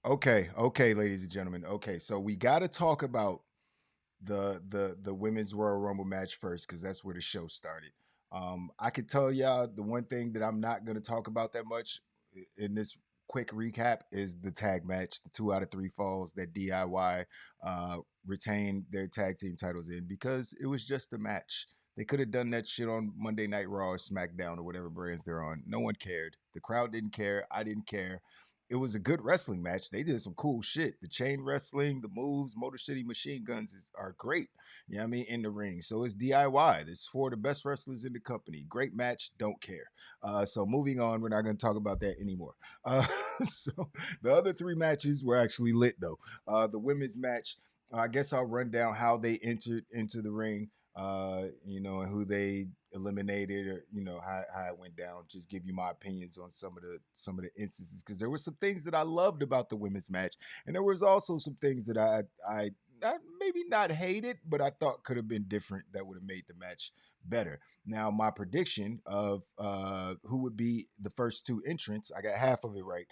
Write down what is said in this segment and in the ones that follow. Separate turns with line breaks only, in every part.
Okay, ladies and gentlemen. Okay, so we got to talk about the women's Royal Rumble match first because that's where the show started. I could tell y'all the one thing that I'm not going to talk about that much in this quick recap is the tag match, the 2 out of 3 falls that DIY uh, retained their tag team titles in because it was just a match. They could have done that shit on Monday Night Raw or SmackDown or whatever brands they're on. No one cared. The crowd didn't care. I didn't care. It was a good wrestling match. They did some cool shit. The chain wrestling, the moves, Motor City Machine Guns are great. You know what I mean? In the ring. So it's DIY. It's for the best wrestlers in the company. Great match. Don't care. So moving on. We're not going to talk about that anymore. So the other 3 matches were actually lit though. The women's match. I guess I'll run down how they entered into the ring. And who they eliminated, or how it went down. Just give you my opinions on some of the instances because there were some things that I loved about the women's match, and there was also some things that I not, maybe not hated, but I thought could have been different that would have made the match better. Now, my prediction of who would be the first 2 entrants, I got half of it right.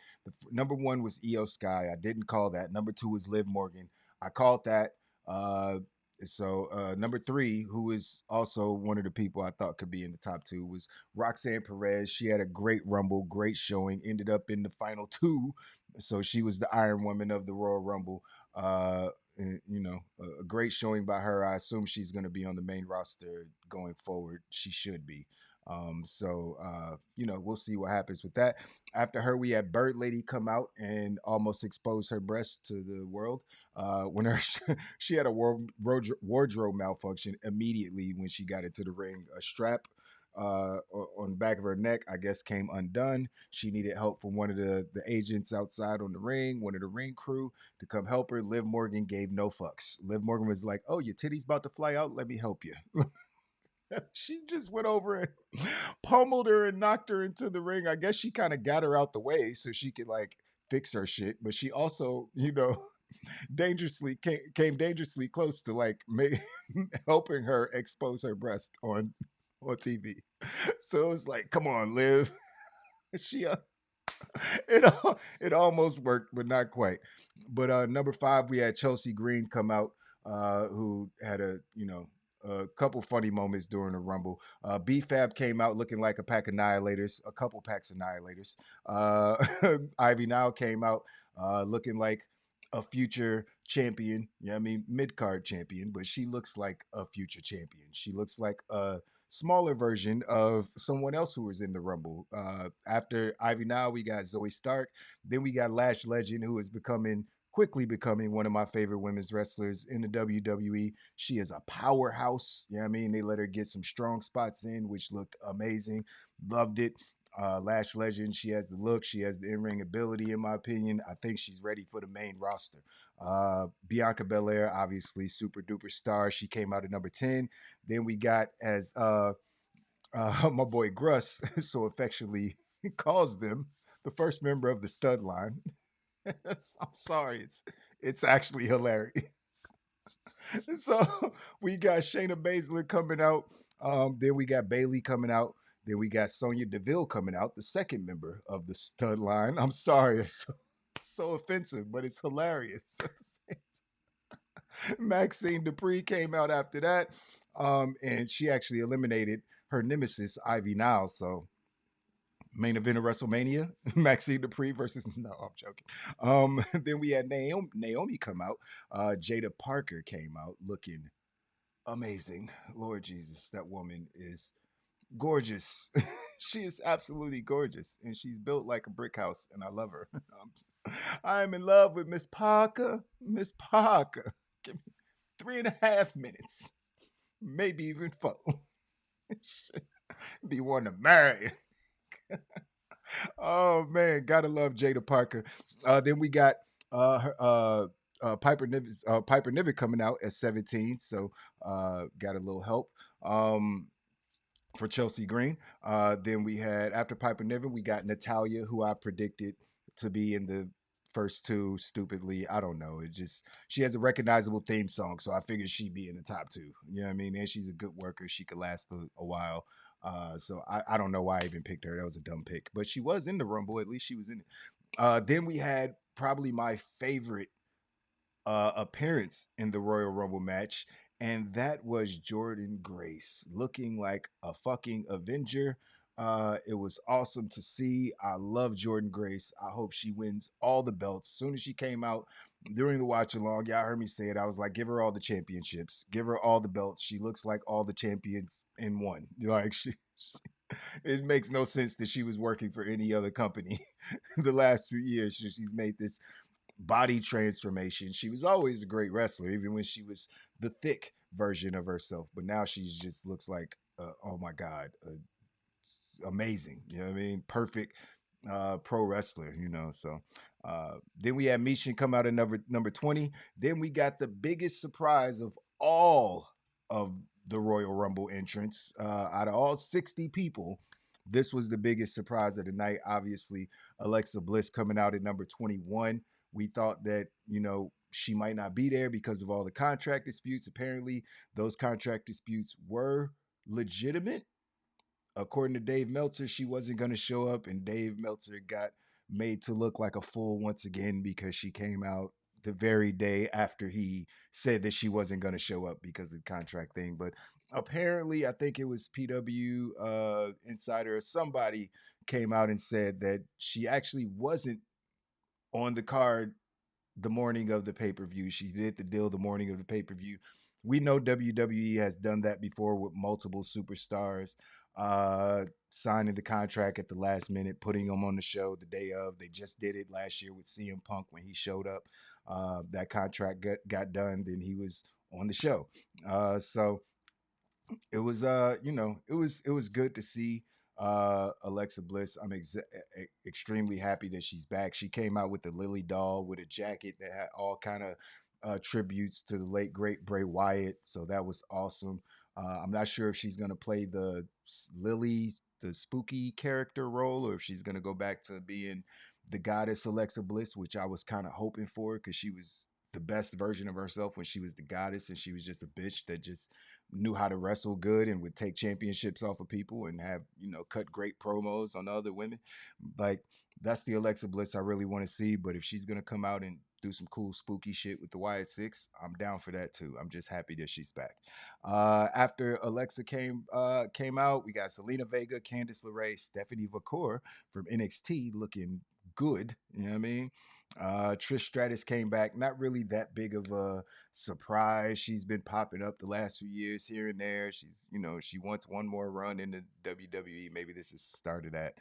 Number 1 was Io Sky. I didn't call that. Number 2 was Liv Morgan. I called that. So number 3, who is also one of the people I thought could be in the top 2, was Roxanne Perez. She had a great Rumble, great showing. Ended up in the final 2, so she was the Iron Woman of the Royal Rumble. A great showing by her. I assume she's going to be on the main roster going forward. She should be. We'll see what happens with that. After her, we had Bird Lady come out and almost expose her breasts to the world. When her she had a wardrobe malfunction immediately when she got into the ring. A strap on the back of her neck, I guess, came undone. She needed help from one of the agents outside on the ring, one of the ring crew, to come help her. Liv Morgan gave no fucks. Liv Morgan was like, "Oh, your titty's about to fly out. Let me help you." She just went over and pummeled her and knocked her into the ring. I guess she kind of got her out the way so she could like fix her shit, but she also, dangerously came dangerously close to like helping her expose her breast on TV. So it was like, come on, Liv. She it almost worked, but not quite. But number 5, we had Chelsea Green come out, who had a couple funny moments during the Rumble. BFAB came out looking like a pack of annihilators, a couple packs of annihilators. Ivy Now came out looking like a future champion. Yeah, I mean mid card champion, but she looks like a future champion. She looks like a smaller version of someone else who was in the Rumble. After Ivy Now, we got Zoe Stark. Then we got Lash Legend, who is quickly becoming one of my favorite women's wrestlers in the WWE. She is a powerhouse. You know what I mean? They let her get some strong spots in, which looked amazing. Loved it. Lash Legend, she has the look, she has the in-ring ability, in my opinion. I think she's ready for the main roster. Bianca Belair, obviously, super duper star. She came out at number 10. Then we got, as my boy Gruss so affectionately calls them, the first member of the stud line. I'm sorry, it's actually hilarious. So we got Shayna Baszler coming out. Then we got Bailey coming out. Then we got Sonya Deville coming out, the second member of the stud line. I'm sorry, it's so offensive, but it's hilarious. Maxine Dupree came out after that, and she actually eliminated her nemesis Ivy Now. So main event of WrestleMania, Maxine Dupree versus no, I'm joking. Then we had Naomi come out. Jada Parker came out looking amazing. Lord Jesus, that woman is gorgeous. She is absolutely gorgeous, and she's built like a brick house, and I love her. I'm in love with Miss Parker. Miss Parker, give me 3.5 minutes, maybe even 4. Be one to marry. Oh man, gotta love Jada Parker. Then we got Piper Niven coming out at 17, so got a little help for Chelsea Green. Then we had, after Piper Niven, we got Natalia, who I predicted to be in the first 2. Stupidly, I don't know. It just, she has a recognizable theme song, so I figured she'd be in the top 2. You know what I mean? And she's a good worker. She could last a while. So I don't know why I even picked her. That was a dumb pick, but she was in the Rumble. At least she was in it. Then we had probably my favorite appearance in the Royal Rumble match, and that was Jordan Grace looking like a fucking Avenger. It was awesome to see. I love Jordan Grace. I hope she wins all the belts. As soon as she came out during the watch along, y'all heard me say it. I was like, give her all the championships, give her all the belts. She looks like all the champions in one. Like it makes no sense that she was working for any other company the last few years. She's made this body transformation. She was always a great wrestler, even when she was the thick version of herself. But now she just looks like, oh my God, amazing. You know what I mean? Perfect pro wrestler, you know. So then we had Mishin come out at number 20. Then we got the biggest surprise of all of the Royal Rumble entrants. Out of all 60 people, this was the biggest surprise of the night. Obviously, Alexa Bliss coming out at number 21. We thought that, you know, she might not be there because of all the contract disputes. Apparently, those contract disputes were legitimate. According to Dave Meltzer, she wasn't going to show up, and Dave Meltzer got made to look like a fool once again because she came out the very day after he said that she wasn't going to show up because of the contract thing. But apparently, I think it was PW Insider or somebody came out and said that she actually wasn't on the card the morning of the pay per view. She did the deal the morning of the pay per view. We know WWE has done that before with multiple superstars, signing the contract at the last minute, putting them on the show the day of. They just did it last year with CM Punk when he showed up. That contract got done, then he was on the show. So it was it was good to see Alexa Bliss. I'm extremely happy that she's back. She came out with the Lily doll with a jacket that had all kind of tributes to the late great Bray Wyatt, so that was awesome. I'm not sure if she's going to play the Lily, the spooky character role, or if she's going to go back to being the goddess Alexa Bliss, which I was kind of hoping for because she was the best version of herself when she was the goddess and she was just a bitch that just knew how to wrestle good and would take championships off of people and have, you know, cut great promos on other women. Like, that's the Alexa Bliss I really want to see. But if she's gonna come out and do some cool spooky shit with the Wyatt Six, I'm down for that too. I'm just happy that she's back. After Alexa came out, we got Selena Vega, Candice LeRae, Stephanie Vacour from NXT looking good. You know what I mean? Trish Stratus came back. Not really that big of a surprise. She's been popping up the last few years here and there. She's, you know, she wants one more run in the WWE. Maybe this is started at.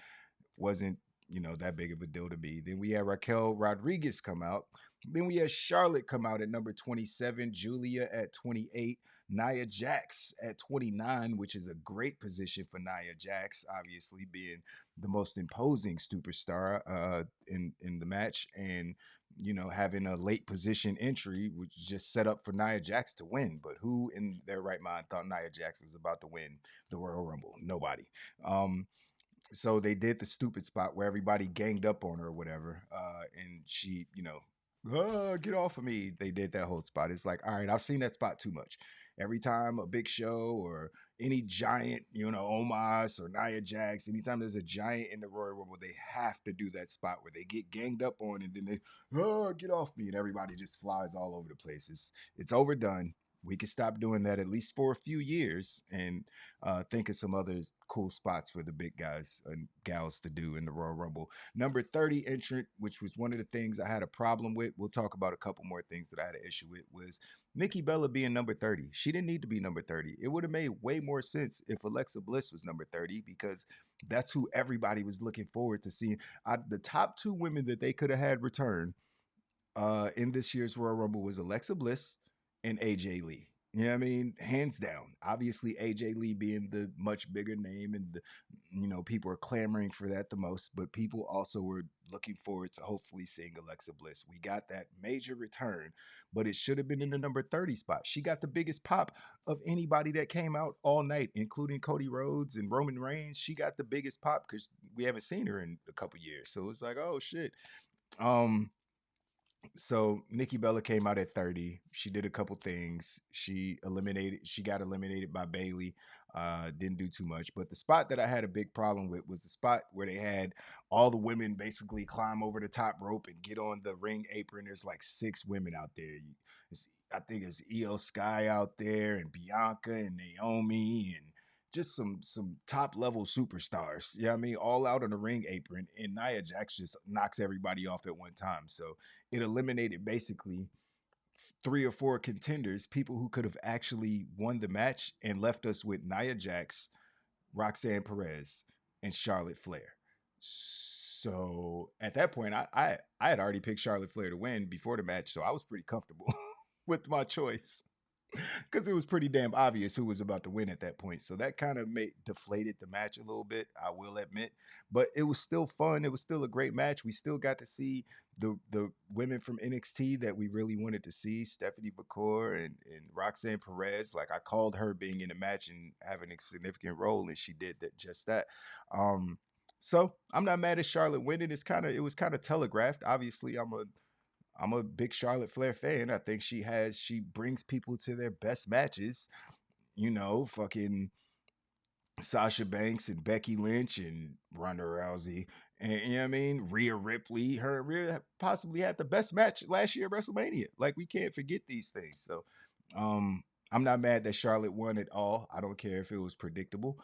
Wasn't, you know, that big of a deal to me. Then we had Raquel Rodriguez come out. Then we had Charlotte come out at number 27, Julia at 28, Nia Jax at 29, which is a great position for Nia Jax, obviously being the most imposing superstar in the match, and you know, having a late position entry, which just set up for Nia Jax to win. But who in their right mind thought Nia Jax was about to win the Royal Rumble? Nobody. So they did the stupid spot where everybody ganged up on her or whatever, and she, you know, get off of me. They did that whole spot. It's like, all right, I've seen that spot too much. Every time a big show or any giant, you know, Omos or Nia Jax, anytime there's a giant in the Royal Rumble, they have to do that spot where they get ganged up on and then they, get off me, and everybody just flies all over the place. It's overdone. We can stop doing that at least for a few years and think of some other cool spots for the big guys and gals to do in the Royal Rumble. Number 30 entrant, which was one of the things I had a problem with. We'll talk about a couple more things that I had an issue with, was Nikki Bella being number 30. She didn't need to be number 30. It would have made way more sense if Alexa Bliss was number 30 because that's who everybody was looking forward to seeing. The top two women that they could have had return in this year's Royal Rumble was Alexa Bliss and AJ Lee. You know what I mean? Hands down. Obviously, AJ Lee being the much bigger name, and you know, people are clamoring for that the most. But people also were looking forward to hopefully seeing Alexa Bliss. We got that major return, but it should have been in the number 30 spot. She got the biggest pop of anybody that came out all night, including Cody Rhodes and Roman Reigns. She got the biggest pop because we haven't seen her in a couple years. So it's like, oh shit. So Nikki Bella came out at 30. She did a couple things. She got eliminated by Bailey. Didn't do too much. But the spot that I had a big problem with was the spot where they had all the women basically climb over the top rope and get on the ring apron. There's like 6 women out there. I think it's Io Sky out there and Bianca and Naomi and just some top level superstars. Yeah, I mean, all out on the ring apron, and Nia Jax just knocks everybody off at one time. So it eliminated basically 3 or 4 contenders, people who could have actually won the match and left us with Nia Jax, Roxanne Perez, and Charlotte Flair. So at that point, I had already picked Charlotte Flair to win before the match, so I was pretty comfortable with my choice because it was pretty damn obvious who was about to win at that point. So that kind of made deflated the match a little bit, I will admit. But it was still fun. It was still a great match. We still got to see the women from NXT that we really wanted to see, Stephanie McCoy and Roxanne Perez. Like I called her being in the match and having a significant role, and she did that just that. Um, so I'm not mad at Charlotte winning. It was kind of telegraphed. Obviously, I'm a big Charlotte Flair fan. I think she brings people to their best matches. You know, fucking Sasha Banks and Becky Lynch and Ronda Rousey. And you know what I mean? Rhea Ripley. Her and Rhea possibly had the best match last year at WrestleMania. Like we can't forget these things. So I'm not mad that Charlotte won at all. I don't care if it was predictable.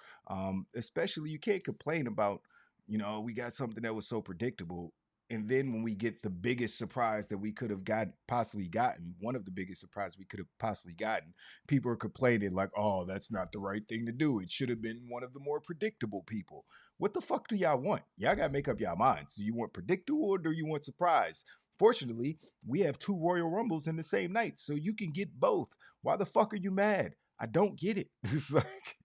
Especially you can't complain about, we got something that was so predictable. And then when we get the biggest surprise that we could have possibly gotten, one of the biggest surprises we could have possibly gotten, people are complaining like, "Oh, that's not the right thing to do. It should have been one of the more predictable people." What the fuck do y'all want? Y'all gotta make up y'all minds. Do you want predictable or do you want surprise? Fortunately, we have 2 Royal Rumbles in the same night, so you can get both. Why the fuck are you mad? I don't get it. It's like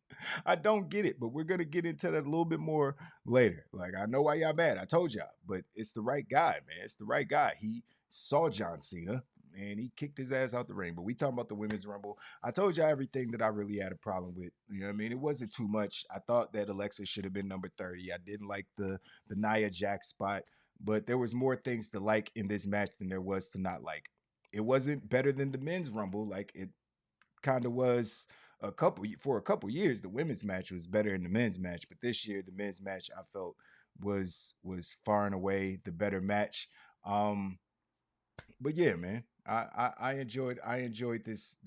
I don't get it, but we're gonna get into that a little bit more later. Like I know why y'all mad. I told y'all, but it's the right guy, man. It's the right guy. He saw John Cena and he kicked his ass out the ring. But we talking about the women's rumble. I told y'all everything that I really had a problem with. You know what I mean? It wasn't too much. I thought that Alexa should have been number 30. I didn't like the Nia Jax spot, but there was more things to like in this match than there was to not like. It wasn't better than the men's rumble, like it kind of was a couple years. The women's match was better than the men's match, but this year the men's match I felt was far and away the better match. Um, but yeah, man, I enjoyed this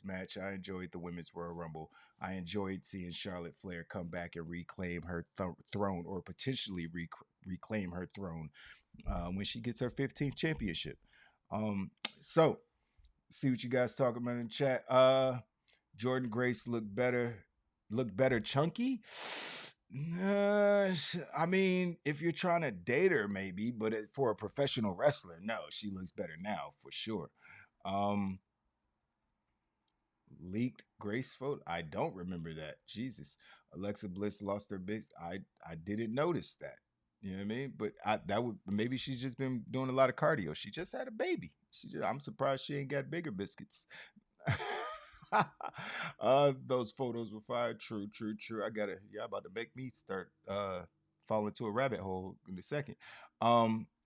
match. I enjoyed the women's Royal Rumble. I enjoyed seeing Charlotte Flair come back and reclaim her throne, or potentially reclaim her throne when she gets her 15th championship. So see what you guys talking about in the chat. Jordan Grace look better chunky. I mean, if you're trying to date her, maybe, but for a professional wrestler, no, she looks better now for sure. Um, Leaked Grace photo. I don't remember that. Jesus, Alexa Bliss lost her big. I didn't notice that. You know what I mean? But that would maybe she's just been doing a lot of cardio. She just had a baby. I'm surprised she ain't got bigger biscuits. Those photos were fire. True, true, true. Y'all about to make me start fall into a rabbit hole in a second.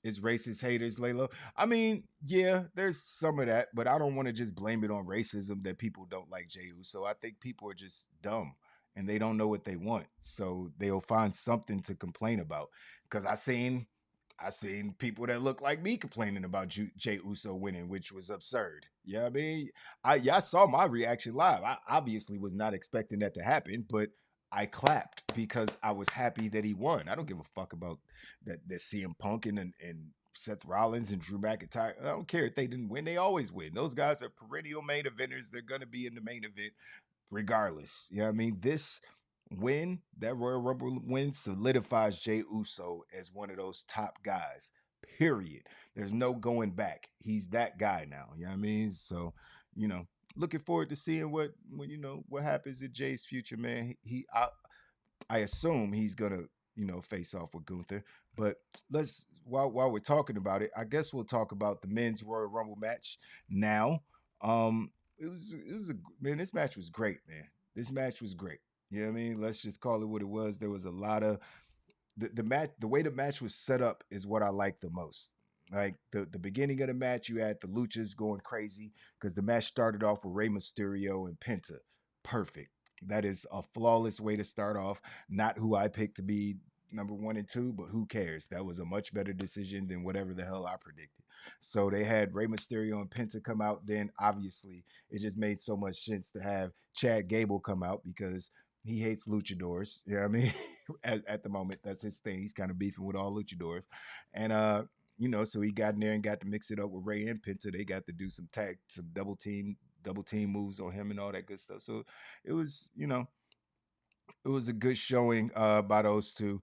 Is racist haters lay low? I mean, yeah, there's some of that, but I don't want to just blame it on racism that people don't like Jey Uso. I think people are just dumb and they don't know what they want. So they'll find something to complain about. Because I seen people that look like me complaining about Jey Uso winning, which was absurd. Yeah, I mean, y'all saw my reaction live. I obviously was not expecting that to happen, but I clapped because I was happy that he won. I don't give a fuck about that CM Punk and Seth Rollins and Drew McIntyre. I don't care if they didn't win; they always win. Those guys are perennial main eventers. They're gonna be in the main event regardless. You know what I mean? This win, that Royal Rumble win, solidifies Jey Uso as one of those top guys. Period. There's no going back. He's that guy now. You know what I mean? So, you know, looking forward to seeing what happens in Jay's future, man. I assume he's gonna, face off with Gunther. But let's while we're talking about it, I guess we'll talk about the men's Royal Rumble match now. It was a man. This match was great, man. This match was great. You know what I mean? Let's just call it what it was. There was a lot of the match. The way the match was set up is what I like the most. Like the beginning of the match, you had the Luchas going crazy because the match started off with Rey Mysterio and Penta. Perfect. That is a flawless way to start off. Not who I picked to be number one and two, but who cares? That was a much better decision than whatever the hell I predicted. So they had Rey Mysterio and Penta come out. Then obviously it just made so much sense to have Chad Gable come out because he hates luchadors. You know what I mean? At the moment, that's his thing. He's kind of beefing with all luchadors. And so he got in there and got to mix it up with Ray and Penta. They got to do some double team moves on him and all that good stuff. So it was, it was a good showing by those two.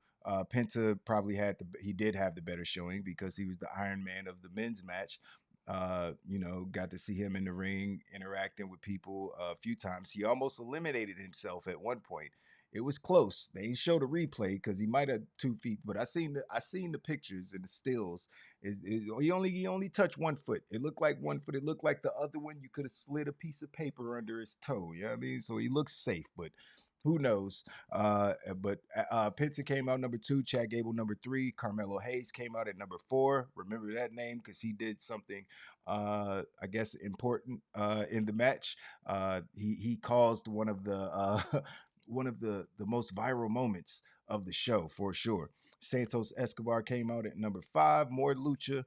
Penta probably he did have the better showing because he was the Iron Man of the men's match. Got to see him in the ring interacting with people a few times. He almost eliminated himself at one point. It was close. They didn't show the replay because he might have 2 feet, but I seen the pictures and the stills. He only touched 1 foot. It looked like 1 foot. It looked like the other one. You could have slid a piece of paper under his toe. You know what I mean? So he looks safe, but who knows? Penta came out number two, Chad Gable number three, Carmelo Hayes came out at number four. Remember that name because he did something, I guess, important in the match. He caused one of the one of the most viral moments of the show for sure. Santos Escobar came out at number five. More lucha.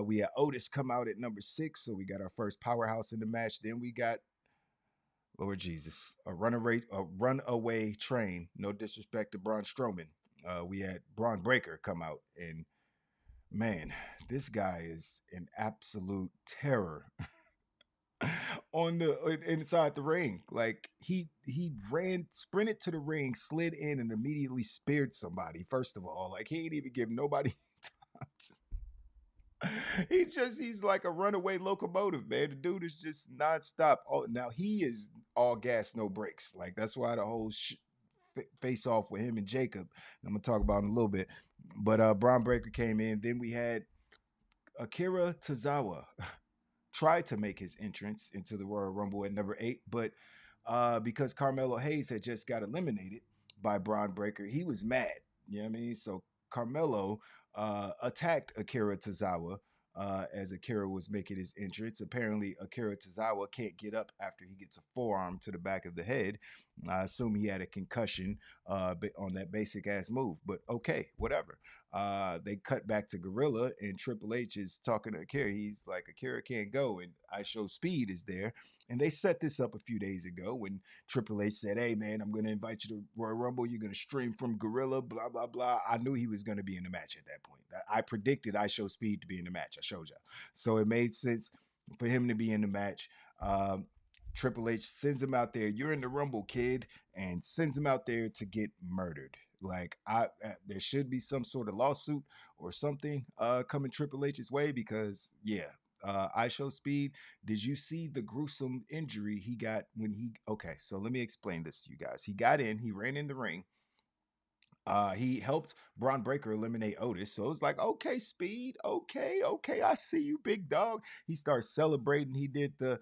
We had Otis come out at number six, so we got our first powerhouse in the match. Then we got Lord Jesus, a runaway train. No disrespect to Braun Strowman. We had Braun Breaker come out, and man, this guy is an absolute terror inside the ring. Like he sprinted to the ring, slid in, and immediately speared somebody. First of all, like he ain't even give nobody time he's like a runaway locomotive, man. The dude is just nonstop. Oh, now he is all gas, no brakes. Like that's why the whole face off with him and Jacob. I'm gonna talk about in a little bit. But Braun Breaker came in. Then we had Akira Tozawa tried to make his entrance into the Royal Rumble at number eight, but because Carmelo Hayes had just got eliminated by Braun Breaker, he was mad. You know what I mean? So Carmelo attacked Akira Tozawa as Akira was making his entrance. Apparently, Akira Tozawa can't get up after he gets a forearm to the back of the head. I assume he had a concussion on that basic ass move, but okay, whatever. They cut back to Gorilla, and Triple H is talking to Akira. He's like, Akira can't go, and I Show Speed is there. And they set this up a few days ago when Triple H said, "Hey man, I'm going to invite you to Royal Rumble. You're going to stream from Gorilla, blah blah blah." I knew he was going to be in the match at that point. I predicted I Show Speed to be in the match. I showed y'all, so it made sense for him to be in the match. Triple H sends him out there. You're in the Rumble, kid, and sends him out there to get murdered. Like there should be some sort of lawsuit or something coming Triple H's way because yeah, I Show Speed. Did you see the gruesome injury he got when he? Okay, so let me explain this to you guys. He got in, he ran in the ring. He helped Braun Breaker eliminate Otis. So it was like, okay, Speed, okay, I see you, big dog. He starts celebrating. He did the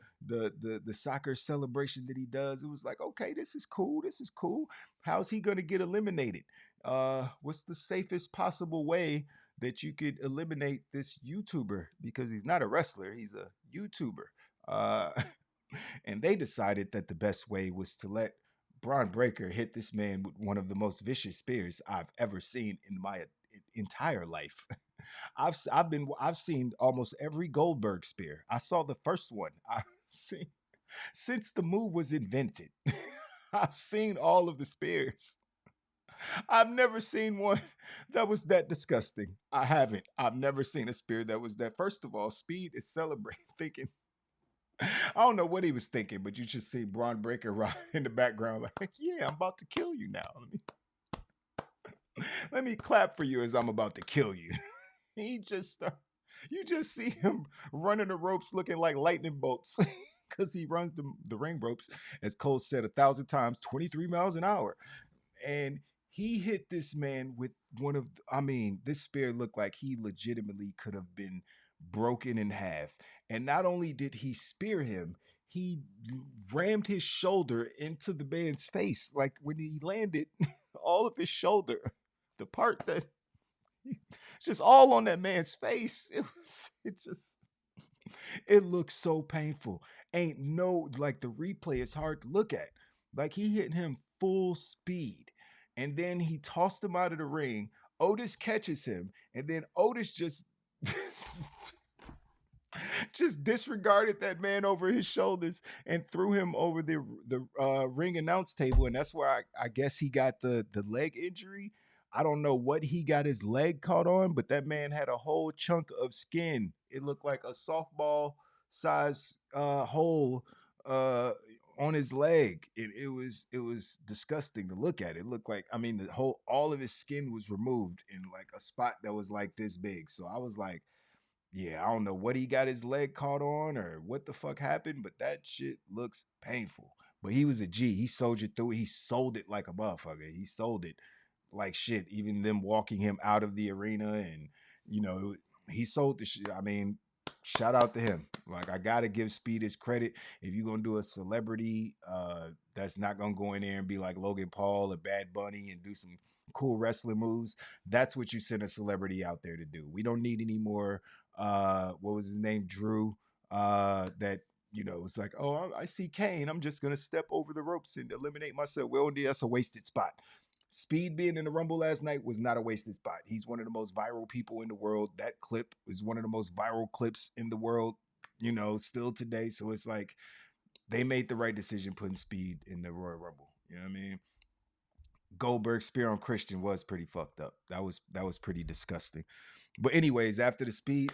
soccer celebration that he does. It was like, okay, this is cool. This is cool. How's he gonna get eliminated? What's the safest possible way that you could eliminate this YouTuber? Because he's not a wrestler, he's a YouTuber. Uh, and they decided that the best way was to let Braun Breaker hit this man with one of the most vicious spears I've ever seen in my entire life. I've seen almost every Goldberg spear. I saw the first one. I've seen since the move was invented. I've seen all of the spears. I've never seen one that was that disgusting. I haven't. I've never seen a spear that was that. First of all, Speed is celebrating, thinking I don't know what he was thinking, but you should see Braun Breaker in the background, like, yeah, I'm about to kill you now. Let me clap for you as I'm about to kill you. he just start, you just see him running the ropes looking like lightning bolts. Because he runs the ring ropes, as Cole said 1,000 times, 23 miles an hour. And he hit this man with this spear looked like he legitimately could have been broken in half. And not only did he spear him, he rammed his shoulder into the man's face. Like when he landed, all of his shoulder, the part that just all on that man's face. It looks so painful. Ain't no, like, the replay is hard to look at Like he hit him full speed. And then he tossed him out of the ring. Otis catches him. And then Otis just just disregarded that man over his shoulders and threw him over the ring announce table, and that's where I guess he got the leg injury. I don't know what he got his leg caught on, but that man had a whole chunk of skin. It looked like a softball size hole uh, on his leg. It was disgusting to look at. It looked like, I mean, the whole all of his skin was removed in like a spot that was like this big. So I was like, yeah, I don't know what he got his leg caught on or what the fuck happened, but that shit looks painful. But he was a G. He soldiered through it. He sold it like a motherfucker. He sold it like shit. Even them walking him out of the arena, and you know, he sold the shit. I mean, shout out to him. Like, I gotta give Speed his credit. If you're gonna do a celebrity, that's not gonna go in there and be like Logan Paul or Bad Bunny and do some cool wrestling moves. That's what you send a celebrity out there to do. We don't need any more what was his name, Drew, that it's like, oh, I see Kane, I'm just gonna step over the ropes and eliminate myself. Well, that's a wasted spot. Speed being in the Rumble last night was not a wasted spot. He's one of the most viral people in the world. That clip is one of the most viral clips in the world, still today. So it's like they made the right decision putting Speed in the Royal Rumble. You know what I mean? Goldberg spear on Christian was pretty fucked up. That was pretty disgusting. But anyways, after Speed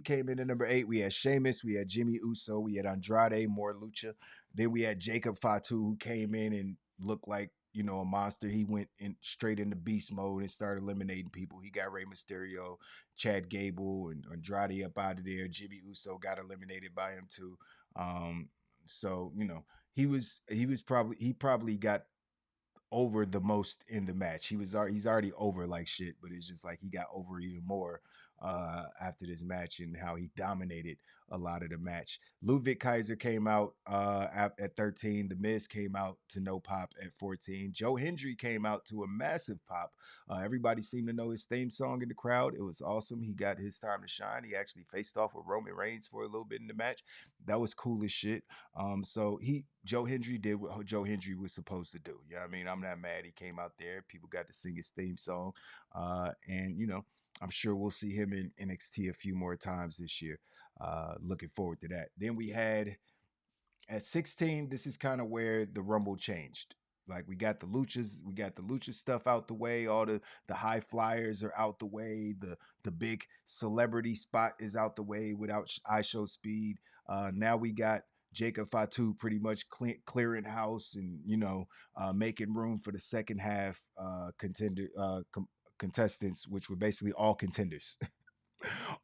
came in at number 8, we had Sheamus, we had Jimmy Uso, we had Andrade, more Lucha. Then we had Jacob Fatu, who came in and looked like a monster. He went in straight into beast mode and started eliminating people. He got Rey Mysterio, Chad Gable, and Andrade up out of there. Jimmy Uso got eliminated by him too. So he probably got over the most in the match. He's already over like shit, but it's just like he got over even more after this match and how he dominated a lot of the match. Ludwig Kaiser came out at 13. The Miz came out to no pop at 14. Joe Hendry came out to a massive pop. Everybody seemed to know his theme song in the crowd. It was awesome. He got his time to shine. He actually faced off with Roman Reigns for a little bit in the match. That was cool as shit. So Joe Hendry did what Joe Hendry was supposed to do. Yeah, I mean, I'm not mad. He came out there. People got to sing his theme song, and I'm sure we'll see him in NXT a few more times this year. Looking forward to that. Then we had at 16, this is kind of where the Rumble changed. Like we got the lucha stuff out the way. All the high flyers are out the way. The big celebrity spot is out the way without I Show Speed. Now we got Jacob Fatu pretty much clearing house and making room for the second half contestants, which were basically all contenders.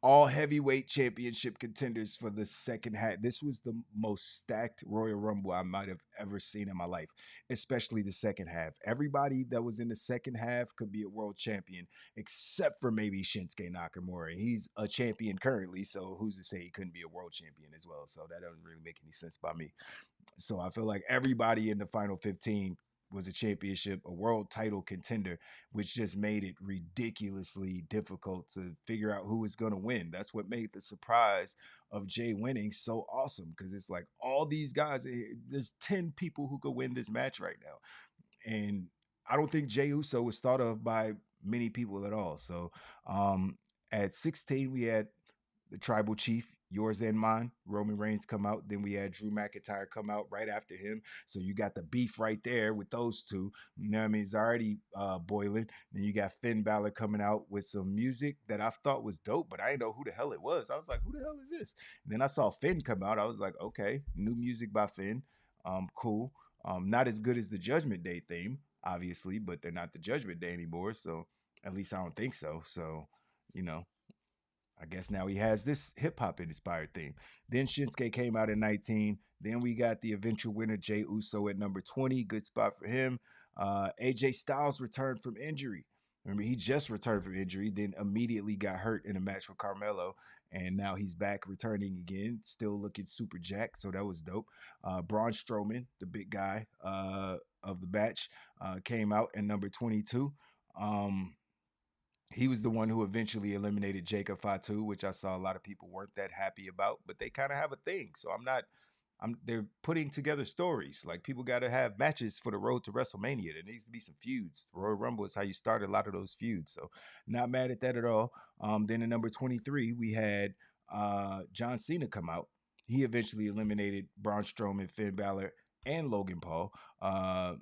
All heavyweight championship contenders for the second half. This was the most stacked Royal Rumble I might have ever seen in my life, especially the second half. Everybody that was in the second half could be a world champion, except for maybe Shinsuke Nakamura. He's a champion currently, so who's to say he couldn't be a world champion as well? So that doesn't really make any sense by me. So I feel like everybody in the final 15 was a championship, a world title contender, which just made it ridiculously difficult to figure out who was going to win. That's what made the surprise of Jay winning so awesome, because it's like all these guys, there's 10 people who could win this match right now. And I don't think Jay Uso was thought of by many people at all. So at 16, we had the tribal chief, yours and mine, Roman Reigns, come out. Then we had Drew McIntyre come out right after him. So you got the beef right there with those two. You know what I mean? It's already boiling. Then you got Finn Balor coming out with some music that I thought was dope, but I didn't know who the hell it was. I was like, who the hell is this? And then I saw Finn come out. I was like, okay, new music by Finn. Cool. Not as good as the Judgment Day theme, obviously, but they're not the Judgment Day anymore. So at least I don't think so. So, you know, I guess now he has this hip hop inspired theme. Then Shinsuke came out at 19. Then we got the eventual winner, Jay Uso, at number 20. Good spot for him. AJ Styles returned from injury. Remember, he just returned from injury, then immediately got hurt in a match with Carmelo. And now he's back returning again, still looking super jacked. So that was dope. Braun Strowman, the big guy of the batch, came out at number 22. He was the one who eventually eliminated Jacob Fatu, which I saw a lot of people weren't that happy about, but they kind of have a thing. So I'm not they're putting together stories. Like people got to have matches for the road to WrestleMania. There needs to be some feuds. Royal Rumble is how you start a lot of those feuds. So not mad at that at all. Then in number 23, we had John Cena come out. He eventually eliminated Braun Strowman, Finn Balor, and Logan Paul. Yeah,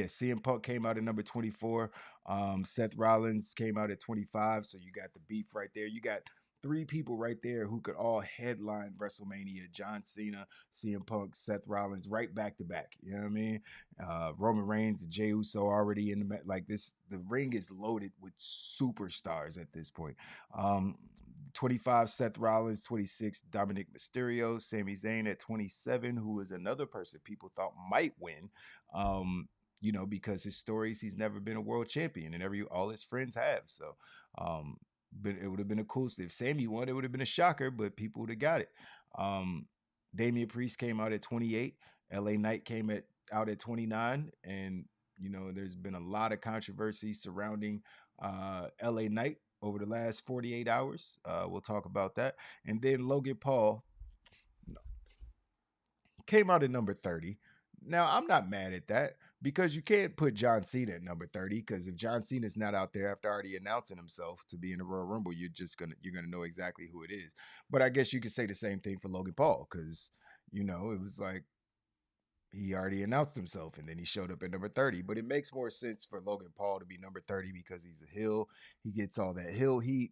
CM Punk came out at number 24. Seth Rollins came out at 25. So you got the beef right there. You got three people right there who could all headline WrestleMania: John Cena, CM Punk, Seth Rollins, right back to back. You know what I mean? Roman Reigns and Jey Uso already in the like this. The ring is loaded with superstars at this point. 25 Seth Rollins, 26 Dominic Mysterio, Sami Zayn at 27, who is another person people thought might win. Because his stories, he's never been a world champion, and all his friends have. So, but it would have been a cool if Sammy won. It would have been a shocker, but people would have got it. Damian Priest came out at 28. LA Knight out at 29, and there's been a lot of controversy surrounding LA Knight over the last 48 hours. We'll talk about that. And then Logan Paul came out at number 30. Now, I'm not mad at that because you can't put John Cena at number 30, because if John Cena's not out there after already announcing himself to be in the Royal Rumble, you're gonna know exactly who it is. But I guess you could say the same thing for Logan Paul, because it was like he already announced himself and then he showed up at number 30. But it makes more sense for Logan Paul to be number 30 because he's a heel. He gets all that heel heat.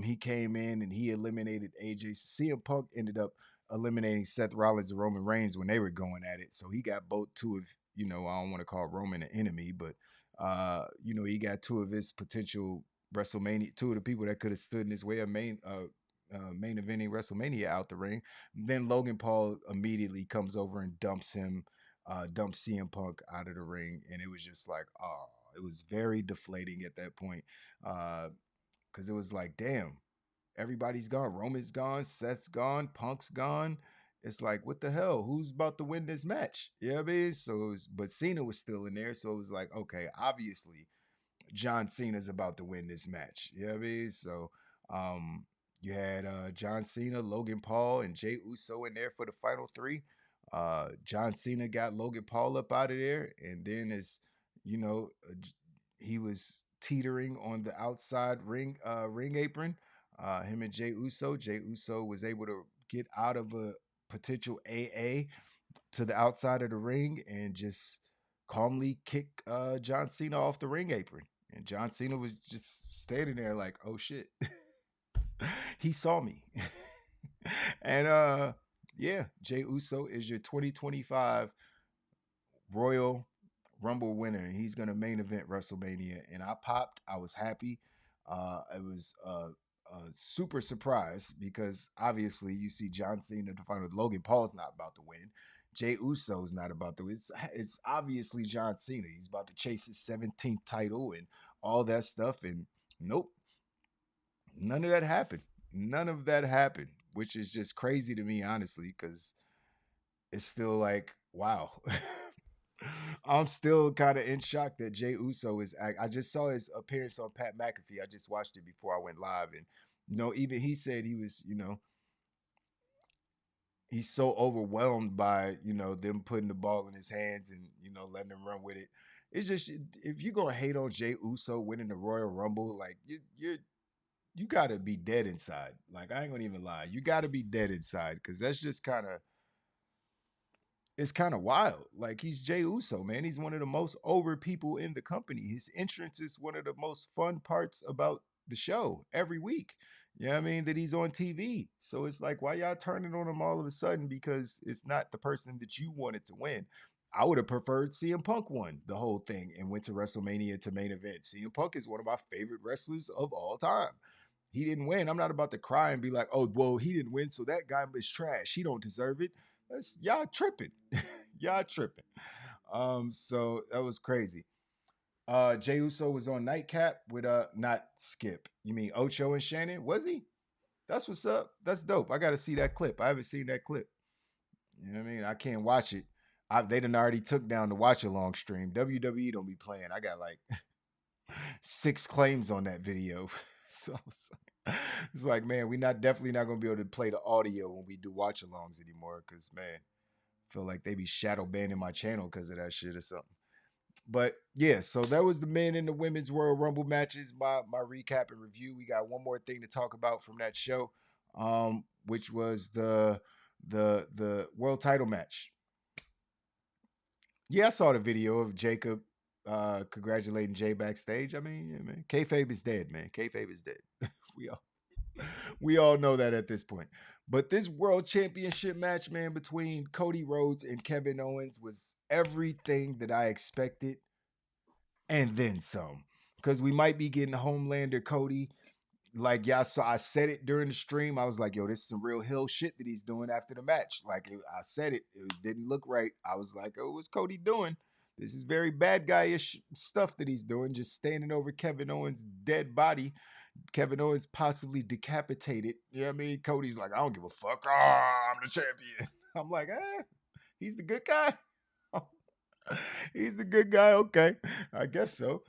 He came in and he eliminated AJ. CM Punk ended up eliminating Seth Rollins and Roman Reigns when they were going at it. So he got both two of, I don't want to call Roman an enemy, but he got two of his potential WrestleMania, two of the people that could have stood in his way of main eventing WrestleMania out the ring. Then Logan Paul immediately comes over and dumps CM Punk out of the ring, and it was just like, oh, it was very deflating at that point, because it was like, damn, everybody's gone. Roman's gone, Seth's gone, Punk's gone. It's like, what the hell? Who's about to win this match? You know what I mean? So, but Cena was still in there, so it was like, okay, obviously John Cena's about to win this match. You know what I mean? So, you had John Cena, Logan Paul, and Jey Uso in there for the final three. John Cena got Logan Paul up out of there, and then you know, he was teetering on the outside ring apron. Him and Jey Uso. Jey Uso was able to get out of a potential AA to the outside of the ring and just calmly kick John Cena off the ring apron. And John Cena was just standing there like, oh shit. He saw me. And yeah, Jey Uso is your 2025 Royal Rumble winner, and he's gonna main event WrestleMania. And I popped. I was happy. It was super surprised because obviously you see John Cena to find with Logan Paul's not about to win. Jey Uso's not about to. It's obviously John Cena. He's about to chase his 17th title and all that stuff. And nope, none of that happened. None of that happened, which is just crazy to me, honestly, because it's still like, wow. I'm still kind of in shock that Jey Uso is. I just saw his appearance on Pat McAfee. I just watched it before I went live, and even he said he was, he's so overwhelmed by them putting the ball in his hands and letting him run with it. It's just, if you're gonna hate on Jey Uso winning the Royal Rumble, like you gotta be dead inside. Like, I ain't gonna even lie, you gotta be dead inside, because that's just kind of, it's kind of wild. Like, he's Jey Uso, man. He's one of the most over people in the company. His entrance is one of the most fun parts about the show every week. You know what I mean? That he's on TV. So it's like, why y'all turning on him all of a sudden because it's not the person that you wanted to win? I would have preferred CM Punk won the whole thing and went to WrestleMania to main event. CM Punk is one of my favorite wrestlers of all time. He didn't win. I'm not about to cry and be like, oh, well, he didn't win, so that guy is trash. He don't deserve it. Y'all tripping. Y'all tripping. So that was crazy. Jey Uso was on Nightcap with not Skip. You mean Ocho and Shannon? Was he? That's what's up. That's dope. I gotta see that clip. I haven't seen that clip. You know what I mean? I can't watch it. They done already took down the watch along stream. WWE don't be playing. I got like 6 claims on that video. So I was like, It's like, man, we not definitely not gonna be able to play the audio when we do watch alongs anymore. Cause man, feel like they be shadow banning my channel because of that shit or something. But yeah, so that was the men and the women's Royal Rumble matches. My recap and review. We got one more thing to talk about from that show, which was the world title match. Yeah, I saw the video of Jacob congratulating Jay backstage. I mean, yeah, man, kayfabe is dead, man. Kayfabe is dead. we all we all know that at this point. But this world championship match, man, between Cody Rhodes and Kevin Owens was everything that I expected and then some. Because we might be getting Homelander Cody. Like y'all saw, I said it during the stream. I was like, "Yo, this is some real hill shit that he's doing after the match." Like I said it, it didn't look right. I was like, "Oh, what's Cody doing? This is very bad guyish stuff that he's doing. Just standing over Kevin Owens' dead body. Kevin Owens possibly decapitated. You know what I mean? Cody's like, I don't give a fuck. Oh, I'm the champion. I'm like, he's the good guy. He's the good guy. Okay, I guess so.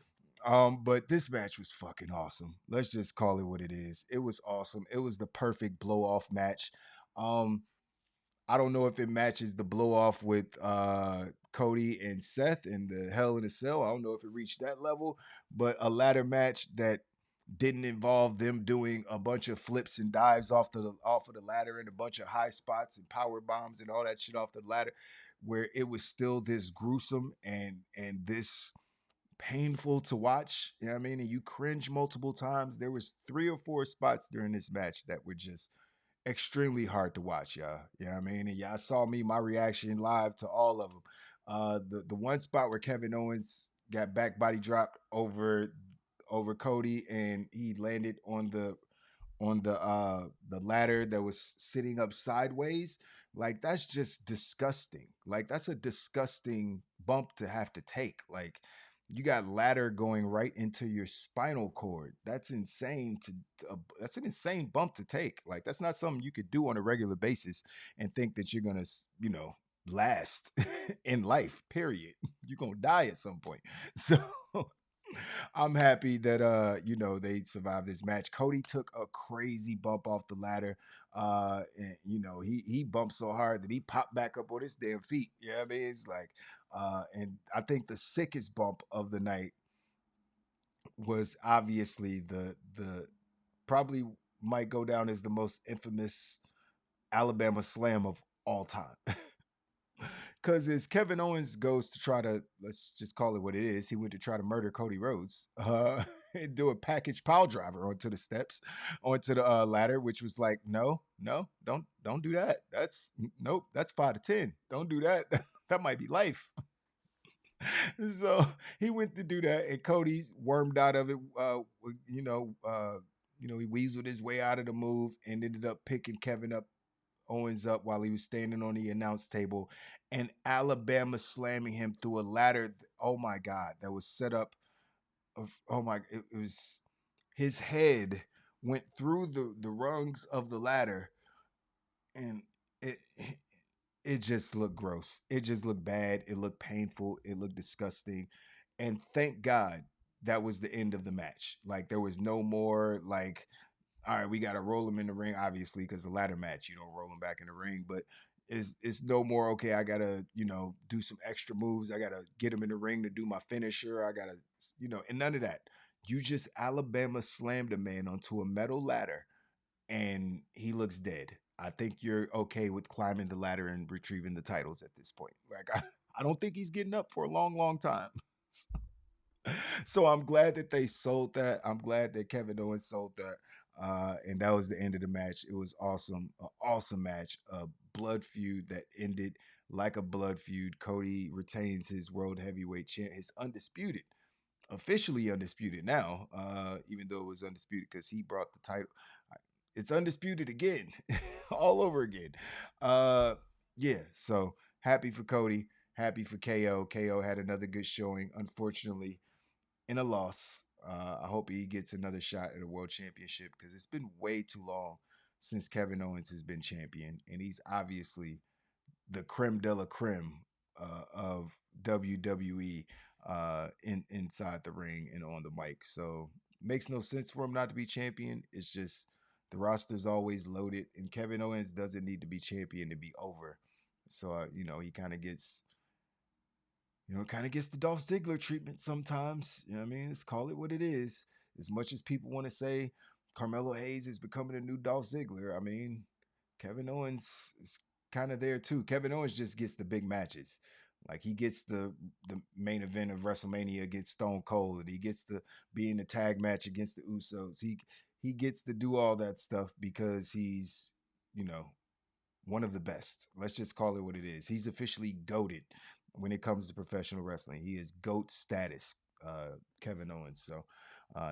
But this match was fucking awesome. Let's just call it what it is. It was awesome. It was the perfect blow off match. Um, I don't know if it matches the blow off with Cody and Seth in the Hell in a Cell. I don't know if it reached that level, but a ladder match that didn't involve them doing a bunch of flips and dives off of the ladder and a bunch of high spots and power bombs and all that shit off the ladder, where it was still this gruesome and this painful to watch. You know what I mean? And you cringe multiple times. There was 3 or 4 spots during this match that were just extremely hard to watch, y'all. You know what I mean? And y'all saw me, my reaction live to all of them. The one spot where Kevin Owens got back body dropped over Cody and he landed on the ladder that was sitting up sideways. Like that's just disgusting. Like that's a disgusting bump to have to take. Like you got ladder going right into your spinal cord. That's insane that's an insane bump to take. Like that's not something you could do on a regular basis and think that you're going to, last in life, period. You're going to die at some point. So I'm happy that they survived this match. Cody took a crazy bump off the ladder. And he bumped so hard that he popped back up on his damn feet. You know what I mean? It's like and I think the sickest bump of the night was obviously the probably might go down as the most infamous Alabama slam of all time. Because as Kevin Owens goes to try to, let's just call it what it is, he went to try to murder Cody Rhodes and do a package pile driver onto the steps, onto the ladder, which was like, no, no, don't do that. That's nope, that's 5 to 10. Don't do that. That might be life. So he went to do that, and Cody wormed out of it. He weaseled his way out of the move and ended up picking Owens up while he was standing on the announce table, and Alabama slamming him through a ladder. Oh my God, that was set up. It was his head went through the rungs of the ladder, and it it just looked gross. It just looked bad. It looked painful. It looked disgusting, and thank God that was the end of the match. Like there was no more like all right, we got to roll him in the ring, obviously, because the ladder match, you don't roll him back in the ring. But it's no more, okay, I got to, do some extra moves. I got to get him in the ring to do my finisher. I got to, and none of that. You just Alabama slammed a man onto a metal ladder and he looks dead. I think you're okay with climbing the ladder and retrieving the titles at this point. Like, I don't think he's getting up for a long, long time. So I'm glad that they sold that. I'm glad that Kevin Owens sold that. And that was the end of the match. It was awesome, an awesome match, a blood feud that ended like a blood feud. Cody retains his world heavyweight champ, his undisputed, officially undisputed now, even though it was undisputed because he brought the title. It's undisputed again, all over again. Yeah, so happy for Cody, happy for KO. KO had another good showing. Unfortunately, in a loss. I hope he gets another shot at a world championship because it's been way too long since Kevin Owens has been champion, and he's obviously the creme de la creme of WWE inside the ring and on the mic. So makes no sense for him not to be champion. It's just The roster's always loaded, and Kevin Owens doesn't need to be champion to be over. So he kind of gets the Dolph Ziggler treatment sometimes. You know what I mean? Let's call it what it is. As much as people want to say Carmelo Hayes is becoming a new Dolph Ziggler, I mean, Kevin Owens is kind of there too. Kevin Owens just gets the big matches. Like he gets the main event of WrestleMania against Stone Cold, and he gets to be in the tag match against the Usos. He gets to do all that stuff because he's you know one of the best. Let's just call it what it is. He's officially goated when it comes to professional wrestling. He is goat status, Kevin Owens. So,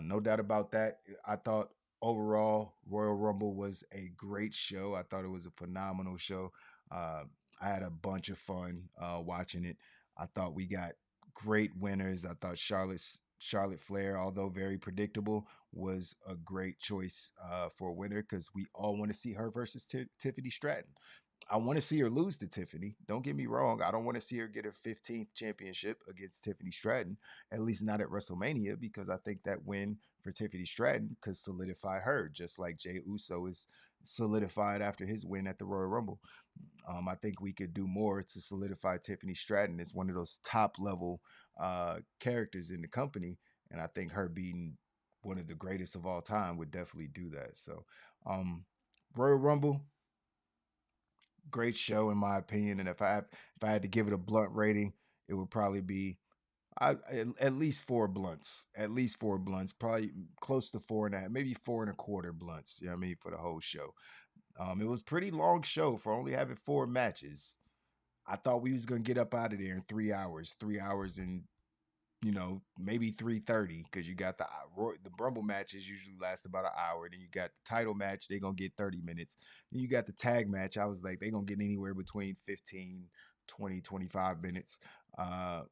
no doubt about that. I thought overall Royal Rumble was a great show. I thought it was a phenomenal show. Uh, I had a bunch of fun watching it. I thought we got great winners. I thought Charlotte Flair, although very predictable, was a great choice for a winner because we all want to see her versus Tiffany Stratton. I want to see her lose to Tiffany. Don't get me wrong. I don't want to see her get her 15th championship against Tiffany Stratton, at least not at WrestleMania, because I think that win for Tiffany Stratton could solidify her, just like Jey Uso is solidified after his win at the Royal Rumble. I think we could do more to solidify Tiffany Stratton as one of those top level characters in the company. And I think her being one of the greatest of all time would definitely do that. So, um, Royal Rumble, great show in my opinion. And if I had to give it a blunt rating, it would probably be at least four blunts, probably close to four and a half, maybe four and a quarter blunts. You know what I mean, for the whole show. It was pretty long show for only having four matches. I thought we was gonna get up out of there in 3 hours, 3 hours and maybe 3:30 because you got the Rumble matches usually last about an hour. Then you got the title match, they're gonna get 30 minutes. Then you got the tag match. I was like, they're gonna get anywhere between 15, 20, 25 minutes,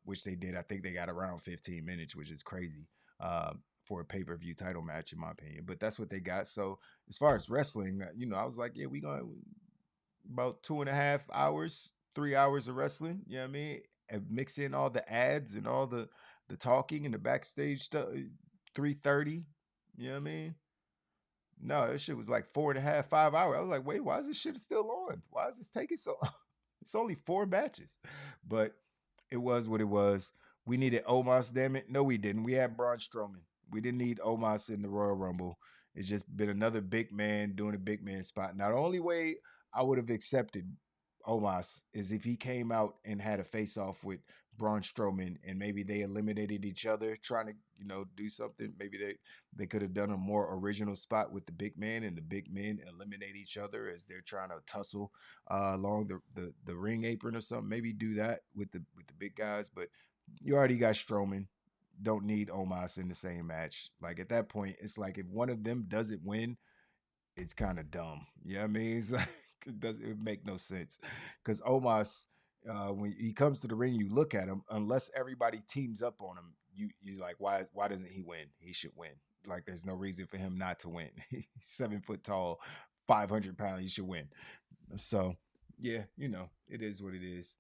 which they did. I think they got around 15 minutes, which is crazy for a pay-per-view title match, in my opinion. But that's what they got. So as far as wrestling, I was like, yeah, we gonna about 2.5 hours, 3 hours of wrestling. You know what I mean? And mix in all the ads and all the talking and the backstage stuff. 3:30. You know what I mean? No, that shit was like 4.5, 5 hours. I was like, wait, why is this shit still on? Why is this taking so long? It's only four matches. But it was what it was. We needed Omos, damn it. No, we didn't. We had Braun Strowman. We didn't need Omos in the Royal Rumble. It's just been another big man doing a big man spot. Now, the only way I would have accepted Omos is if he came out and had a face off with Braun Strowman and maybe they eliminated each other trying to, do something. Maybe they could have done a more original spot with the big man and the big men eliminate each other as they're trying to tussle along the ring apron or something. Maybe do that with the big guys, but you already got Strowman. Don't need Omos in the same match. Like at that point, it's like if one of them doesn't win, it's kind of dumb. You know what I mean? It's like it make no sense because Omos, when he comes to the ring, you look at him. Unless everybody teams up on him, you're like, why doesn't he win? He should win. Like there's no reason for him not to win. He's 7 foot tall, 500 pounds. He should win. So yeah, it is what it is.